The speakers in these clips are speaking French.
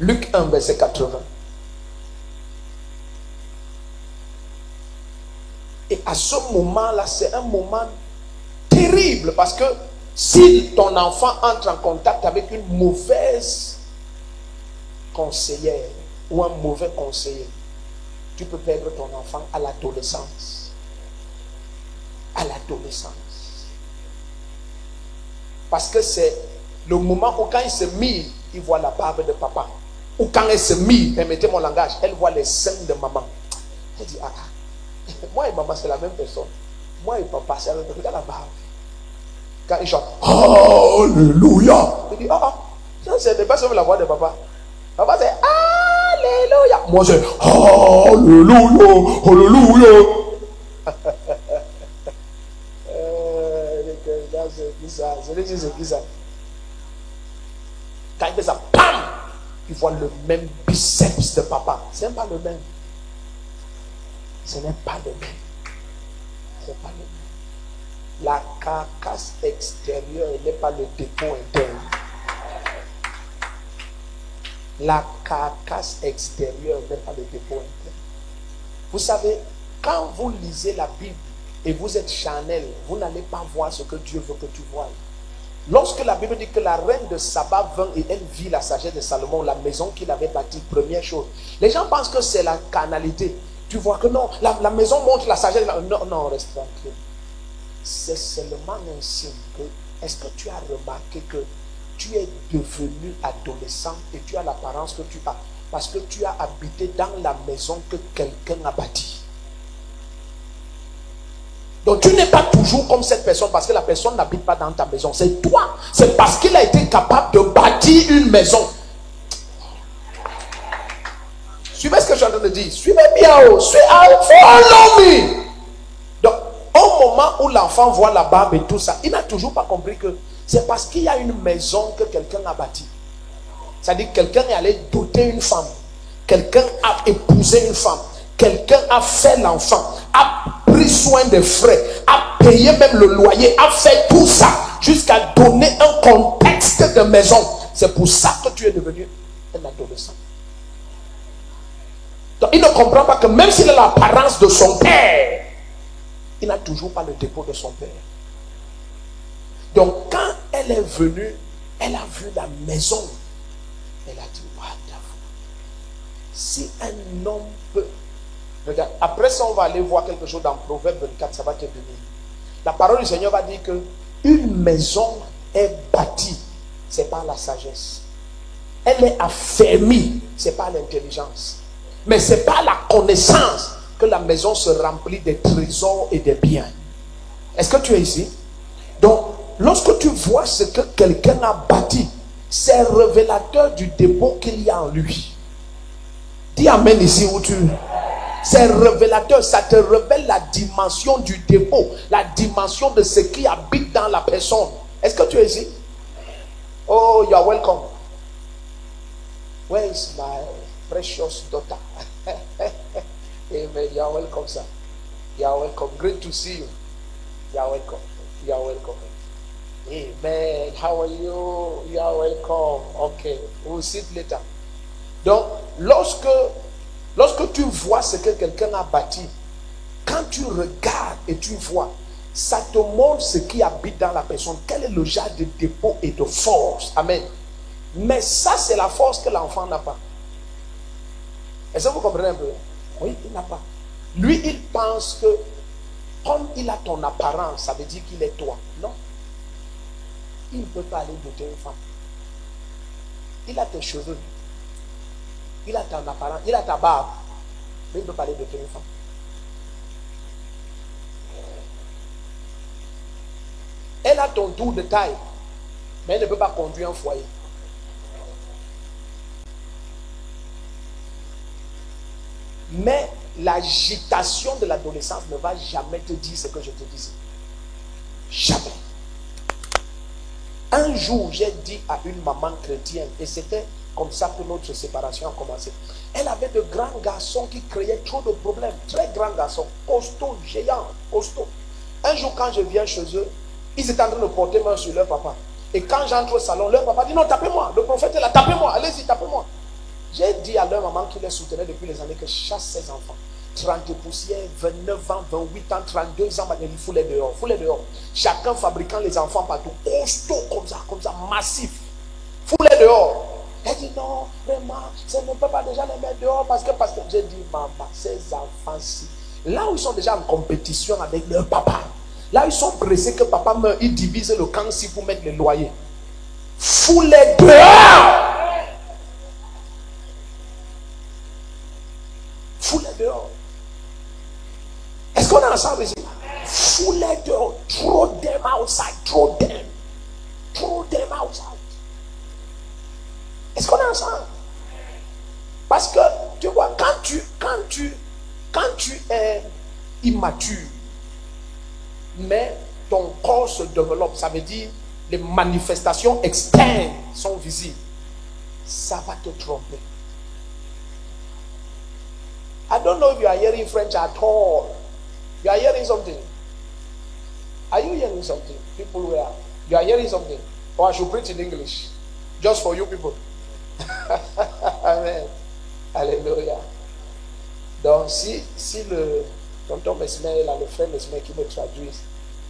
Luc 1, verset 80. Et à ce moment-là, c'est un moment terrible parce que si ton enfant entre en contact avec une mauvaise conseillère ou un mauvais conseiller, tu peux perdre ton enfant à l'adolescence. À l'adolescence. Parce que c'est le moment où quand il se mire, il voit la barbe de papa. Ou quand elle se mire, permettez mon langage, elle voit les seins de maman. Elle dit, ah, moi et maman c'est la même personne. Moi et papa c'est la même personne. Regarde la barbe. Quand il chante, Alléluia. Il dit, ça c'est pas seulement la voix de papa. Papa c'est Alléluia. Moi c'est Alléluia. Alléluia. C'est qui ça? Quand il fait ça, bam, il voit le même biceps de papa. Ce n'est pas le même. Ce n'est pas le même. Ce n'est pas le même. La carcasse extérieure n'est pas le dépôt interne. La carcasse extérieure n'est pas le dépôt interne. Vous savez, quand vous lisez la Bible et vous êtes charnel, vous n'allez pas voir ce que Dieu veut que tu vois. Lorsque la Bible dit que la reine de Saba vint et elle vit la sagesse de Salomon, la maison qu'il avait bâtie, première chose. Les gens pensent que c'est la carnalité. Tu vois que non, la maison montre la sagesse. Non, non, reste tranquille. C'est seulement un signe que, est-ce que tu as remarqué que tu es devenu adolescent et tu as l'apparence que tu as parce que tu as habité dans la maison que quelqu'un a bâtie. Donc tu n'es pas toujours comme cette personne parce que la personne n'habite pas dans ta maison. C'est toi. C'est parce qu'il a été capable de bâtir une maison. Suivez ce que je suis en train de dire. Suivez bien. Follow me. Donc au moment où l'enfant voit la barbe et tout ça, il n'a toujours pas compris que c'est parce qu'il y a une maison que quelqu'un a bâtie. C'est-à-dire que quelqu'un est allé doter une femme. Quelqu'un a épousé une femme. Quelqu'un a fait l'enfant, a pris soin des frais, a payé même le loyer, a fait tout ça jusqu'à donner un contexte de maison. C'est pour ça que tu es devenu un adolescent. Donc il ne comprend pas que même s'il a l'apparence de son père, il n'a toujours pas le dépôt de son père. Donc quand elle est venue, elle a vu la maison. Elle a dit, what the fuck? Si un homme peut... Regarde, après ça, on va aller voir quelque chose dans Proverbe 24, ça va te bénir. La parole du Seigneur va dire que une maison est bâtie, c'est par la sagesse. Elle est affermie, c'est par l'intelligence. Mais c'est par la connaissance que la maison se remplit des trésors et des biens. Est-ce que tu es ici? Donc, lorsque tu vois ce que quelqu'un a bâti, c'est révélateur du dépôt qu'il y a en lui. Dis amen ici où tu... C'est révélateur, ça te révèle la dimension du dépôt, la dimension de ce qui habite dans la personne. Est-ce que tu es ici? Oh, you are welcome. Where is my precious daughter? Amen. You are welcome, sir. You are welcome. Great to see you. You are welcome. You are welcome. Amen. How are you? You are welcome. Okay. We'll sit later. Donc, lorsque tu vois ce que quelqu'un a bâti, quand tu regardes et tu vois, ça te montre ce qui habite dans la personne. Quel est le genre de dépôt et de force. Amen. Mais ça, c'est la force que l'enfant n'a pas. Est-ce que vous comprenez un peu? Oui, il n'a pas. Lui, il pense que comme il a ton apparence, ça veut dire qu'il est toi. Non. Il ne peut pas aller doter une femme. Il a tes cheveux. Il a ton apparence. Il a ta barbe. Mais il ne peut pas aller doter une femme. Elle a ton tour de taille. Mais elle ne peut pas conduire un foyer. Mais l'agitation de l'adolescence ne va jamais te dire ce que je te disais. Jamais. Un jour, j'ai dit à une maman chrétienne, et c'était comme ça que notre séparation a commencé. Elle avait de grands garçons qui créaient trop de problèmes. Très grands garçons, costauds, géants, costauds. Un jour, quand je viens chez eux, ils étaient en train de porter main sur leur papa. Et quand j'entre au salon, leur papa dit non, tapez-moi. Le prophète est là, tapez-moi, allez-y. J'ai dit à leur maman qui les soutenait depuis les années que chasse ses enfants. 30 poussières, 29 ans, 28 ans, 32 ans, il faut les dehors. Faut les dehors. Chacun fabriquant les enfants partout. Costaud comme ça, massif. Faut les dehors. Elle dit non, vraiment, ça ne peut pas déjà les mettre dehors parce que j'ai dit, maman, ces enfants-ci, là où ils sont déjà en compétition avec leur papa, là où ils sont pressés que papa meurt, ils divisent le camp si pour mettre les loyers. Faut les dehors. Faut les dehors. Est-ce qu'on est ensemble ici? Faut les dehors. Throw them outside. Throw them. Throw them outside. Est-ce qu'on est ensemble? Parce que, tu vois, quand tu es immature, mais ton corps se développe, ça veut dire les manifestations externes sont visibles, ça va te tromper. I don't know if you are hearing French at all. You are hearing something? Are you hearing something? People who are, you are hearing something? Or I should preach in English? Just for you people. Amen. Alléluia. Donc, si le tonton Mesmer, là, le frère Mesmer qui me traduise,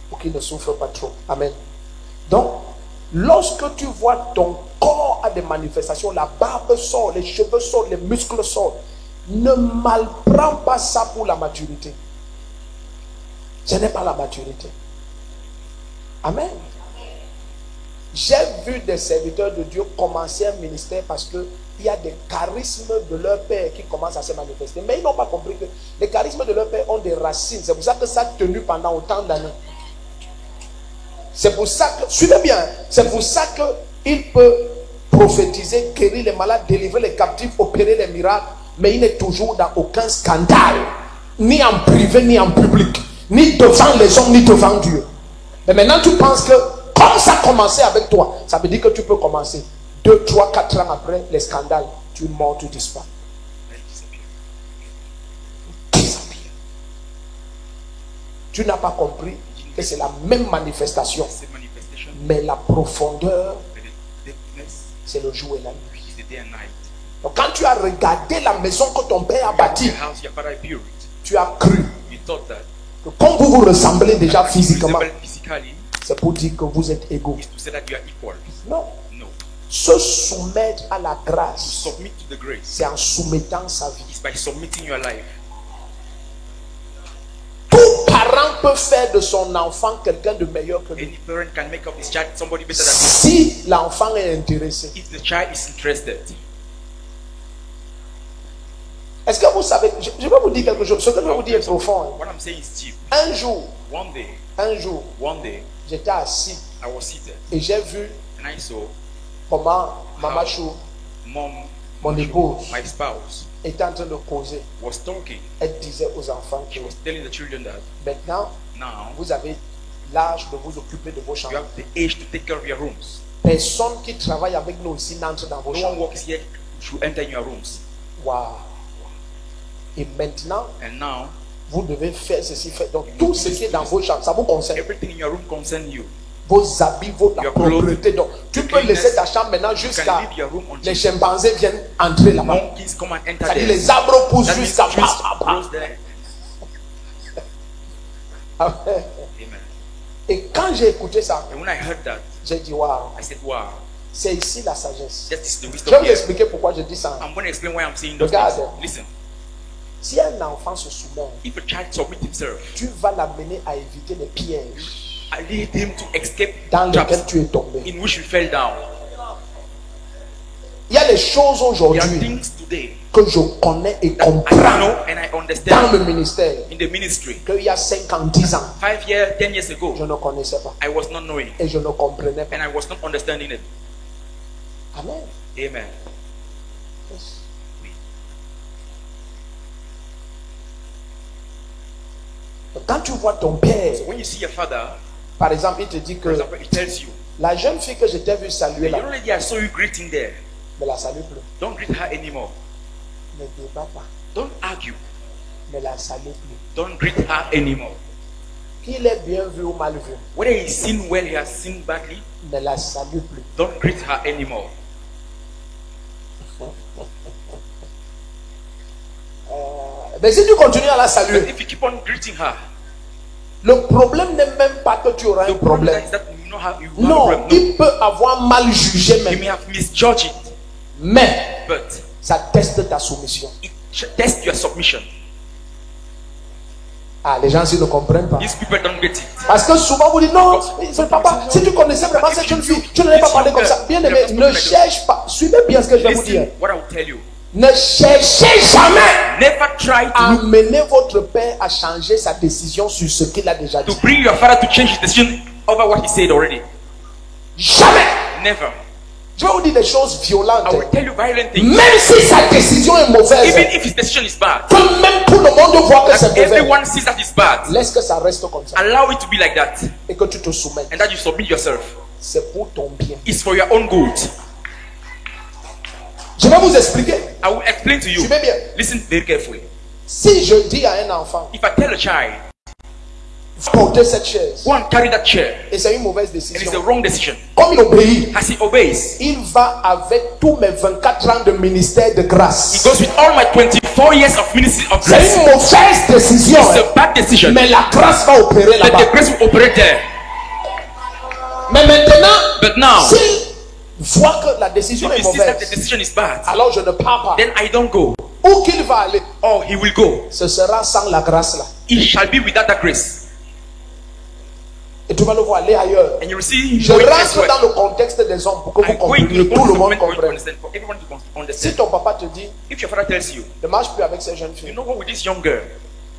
pour qu'il ne souffre pas trop. Amen. Donc, lorsque tu vois ton corps a des manifestations, la barbe sort, les cheveux sortent, les muscles sortent, ne malprends pas ça pour la maturité. Ce n'est pas la maturité. Amen. J'ai vu des serviteurs de Dieu commencer un ministère parce qu'il y a des charismes de leur père qui commencent à se manifester. Mais ils n'ont pas compris que les charismes de leur père ont des racines. C'est pour ça que ça a tenu pendant autant d'années. C'est pour ça que, suivez bien, c'est pour ça qu'il peut prophétiser, guérir les malades, délivrer les captifs, opérer les miracles, mais il n'est toujours dans aucun scandale, ni en privé, ni en public, ni devant les hommes, ni devant Dieu. Mais maintenant tu penses que comme ça a commencé avec toi, ça veut dire que tu peux commencer 2, 3, 4 ans après les scandales, tu es mort, tu disparais. Tu n'as pas compris que c'est la même manifestation, mais la profondeur, c'est le jour et la nuit. Donc quand tu as regardé la maison que ton père a bâtie, tu as cru que comme vous vous ressemblez déjà physiquement, c'est pour dire que vous êtes égaux. Non. Se soumettre à la grâce, c'est en soumettant sa vie. Tout parent peut faire de son enfant quelqu'un de meilleur que lui. Si l'enfant est intéressé. Est-ce que vous savez, je vais vous dire quelque chose. Ce que je vais vous dire est profond. Un jour, j'étais assis et j'ai vu comment Maman Chou, mon épouse, était en train de causer. Elle disait aux enfants que maintenant, vous avez l'âge de vous occuper de vos chambres. Personne qui travaille avec nous ici n'entre dans vos chambres. Wow. Et maintenant, vous devez faire ceci, faire. Donc tout ce qui est dans vos chambres, ça vous concerne. Vos habits, votre propriété. Donc tu peux laisser ta chambre maintenant jusqu'à les chimpanzés viennent entrer là-bas. C'est-à-dire les arbres poussent jusqu'à Et quand j'ai écouté ça, j'ai dit waouh. C'est ici la sagesse. Je vais vous expliquer pourquoi je dis ça. Regarde. Si un enfant se soumet, tu vas l'amener à éviter les pièges dans lesquels tu es tombé. Il y a des choses aujourd'hui que je connais et comprends dans le ministère qu'il y a 5 ans, 10 ans, je ne connaissais pas et je ne comprenais pas. Amen. Amen. Yes. Quand tu vois ton père, So when you see your father, par exemple, il te dit for que example, he tells you, la jeune fille que je t'ai vu saluer the là, young lady I saw you greeting there, ne la salue plus. don't greet her anymore. Ne débat pas. Don't argue. Ne la salue plus. Don't greet her anymore. Qu'il est bien vu ou mal vu, Whether he's seen well, he has seen badly, ne la salue plus. don't greet her anymore. Mais si tu continues à la But saluer, if you keep on greeting her, le problème n'est même pas que tu auras the un problem problème. is that you know how you have a Non, problem. il peut avoir mal jugé You même. may have misjudged it, Mais but ça teste ta soumission. it tests your submission. Ah, les gens ici ne comprennent pas. These people don't get it. Parce que souvent vous dites non, papa, si tu connaissais vraiment cette jeune fille, tu n'allais pas parler comme ça. Bien aimé, ne cherche pas. Suivez bien ce que je vais vous dire. Listen, what I will tell you. Ne cherchez jamais Never try à to amener votre père à changer sa décision sur ce qu'il a déjà dit. bring your father to change his decision over what he said already. Jamais. Never. Je vais vous dire des choses violentes. I will tell you violent things. Même si sa décision est mauvaise, Even if his decision is bad, que même tout le monde voit que c'est that mauvais, everyone sees that it's bad, laisse que ça reste comme ça allow it to be like that, et que tu te soumettes. and that you submit yourself. C'est pour ton bien. It's for your own good. Je vais vous expliquer. I will explain to you. Suivez bien. Listen very carefully. Si je dis à un enfant, If I tell a child, portez cette chaise, go and carry that chair, et c'est une mauvaise and it's a décision, wrong decision, comme il obéit, as he obeys, il va avec tous mes 24 ans de ministère de he grâce. goes with all my 24 years of ministry of C'est grace. une mauvaise décision, It's a bad decision, mais la grâce va opérer but là-bas. the grace will operate there. Mais maintenant, But now, s'il voit que la décision if est he sees that the mauvaise, decision is bad, alors je ne pars pas. then I don't go. Où qu'il va aller, Or he will go. ce sera sans la grâce là. He shall be without that grace. Et tu vas le voir aller ailleurs. And you will see him Je going rentre elsewhere. dans le contexte des hommes pour que vous I'm going to compreniez, the tout le context of monde men for you to comprenne. understand, for everyone to Si understand. ton papa te dit, If your father tells you, ne marche plus avec ces jeunes you filles, know what, with this young girl,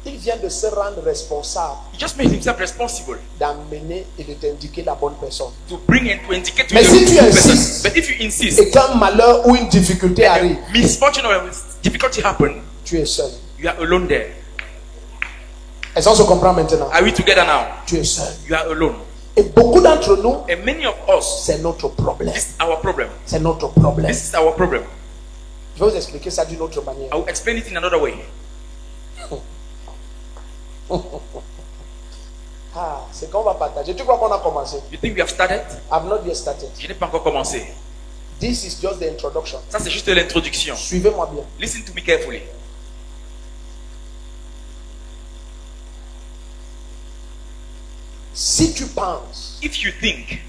il vient de se rendre responsable he just made himself responsible d'amener et de t'indiquer la bonne personne. to bring and to indicate to Mais you si the tu good person. insistes, But if you insist, et qu'un malheur ou une difficulté arrive, and misfortune or difficulty happen, tu es seul. you are alone there. Est-ce qu'on se comprend maintenant? Are we together now? Tu es seul. You are alone. Et beaucoup d'entre nous, And many of us, c'est notre problème. this is our problem. C'est notre problème. This is our problem. Je vais vous expliquer ça d'une autre manière. I will explain it in another way. Ah, c'est qu'on va partager. Tu crois qu'on a commencé? You think we have started? I've not yet started. Je n'ai pas encore commencé. This is just the introduction. Ça, c'est juste l'introduction. Suivez-moi bien. Listen to me carefully. Si tu penses If you think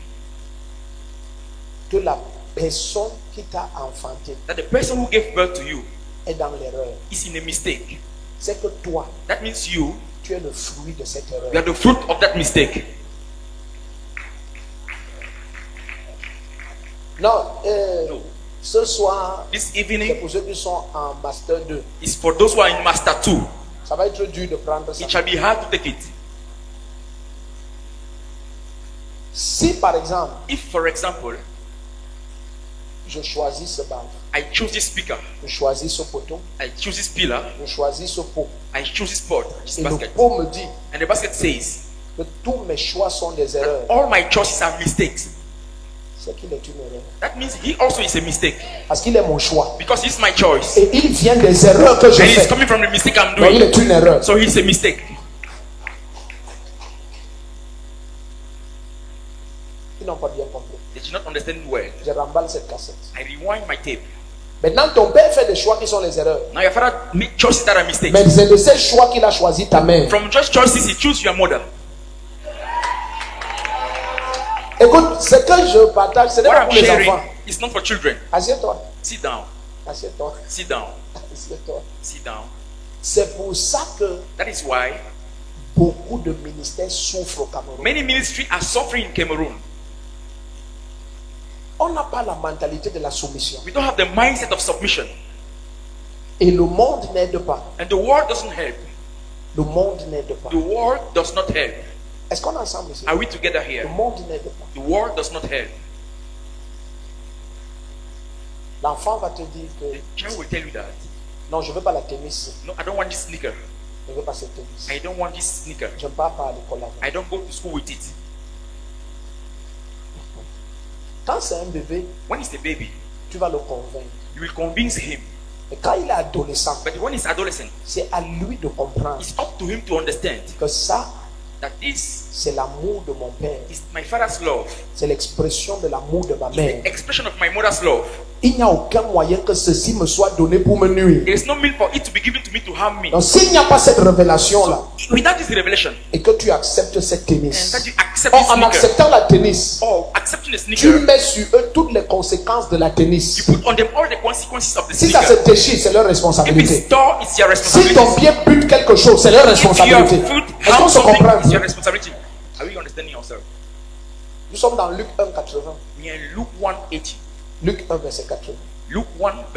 que la personne qui t'a enfanté that the person who gave birth to you est dans l'erreur, is in a mistake, c'est que toi, that means you tu es le fruit de cette are erreur. the fruit of that mistake. Non, No. ce soir, This c'est evening pour ceux qui sont en Master 2. is for those who are in Master 2. Ça va être dur de prendre ça. It shall be hard to take it. Si par exemple, If, for example, je choisis ce banc, I choose this speaker, je choisis ce poteau, I choose this pillar, je choisis ce pot, I choose this pot, this et le basket, pot me dit and the basket says que tous mes choix sont des erreurs, all my choices are mistakes, c'est qu'il est une erreur. that means he also is a mistake Parce qu'il est mon choix. because it's my choice Et il vient des erreurs que je and it's fais. coming from the mistake I'm Donc il doing. est une erreur. So he's a mistake. Ils n'ont pas bien compris. They did not understand well. Je remballe cette cassette. I rewind my tape. Maintenant, ton père fait des choix qui sont les erreurs. Now your father made choices that are mistakes. Mais c'est de ces choix qu'il a choisi ta mère. From just choices, he choose your mother. Écoute, ce que je partage, ce n'est What pas I'm pour les sharing enfants. is not for children. Assieds-toi. Sit down. Assieds-toi. Sit down. Assieds-toi. Sit down. C'est pour ça que That is why beaucoup de ministères souffrent au Cameroun. many ministries are suffering in Cameroon. On n'a pas la mentalité de la soumission. We don't have the mindset of submission. Et le monde n'aide pas. And the world doesn't help. Le monde n'aide pas. The world does not help. Est-ce qu'on est ensemble ici? Are we together Le here? monde n'aide pas. The world does not help. L'enfant va te dire que The child will tell you that. non, je ne veux pas la tennis. No, I don't want this sneaker. Je ne veux pas cette tennis. I don't want this sneaker. Je ne pars pas à l'école avec. I don't go to school with it. Quand c'est un bébé, When he's a baby, tu vas le convaincre. you will convince him. Mais quand il est adolescent, But when he's adolescent, c'est à lui de comprendre it's up to him to understand que ça, that this c'est l'amour de mon père. is my father's love. C'est l'expression de l'amour de ma It's mère. the expression of my mother's love. il n'y a aucun moyen que ceci me soit donné pour me nuire. There is no mean for it to be given to me to harm me. Donc s'il n'y a pas cette révélation-là, Without this revelation, et que tu acceptes cette and tennis, that you accept or this en sneaker, acceptant la tennis, or accepting the tu sneaker, mets sur eux toutes les conséquences de la tennis. you put on them all the consequences of the Si ça se sneaker. déchire, c'est leur If responsabilité. it's tore, it's your Si responsibility. ton pied bute quelque chose, c'est leur If your responsabilité. foot Est-ce qu'on harms se something, comprend? it's your responsibility. Are we understanding ourselves? Nous sommes dans Luc 1, 80. We are in Luke 1:80. Luc 1, verset 80. Luke 1 verse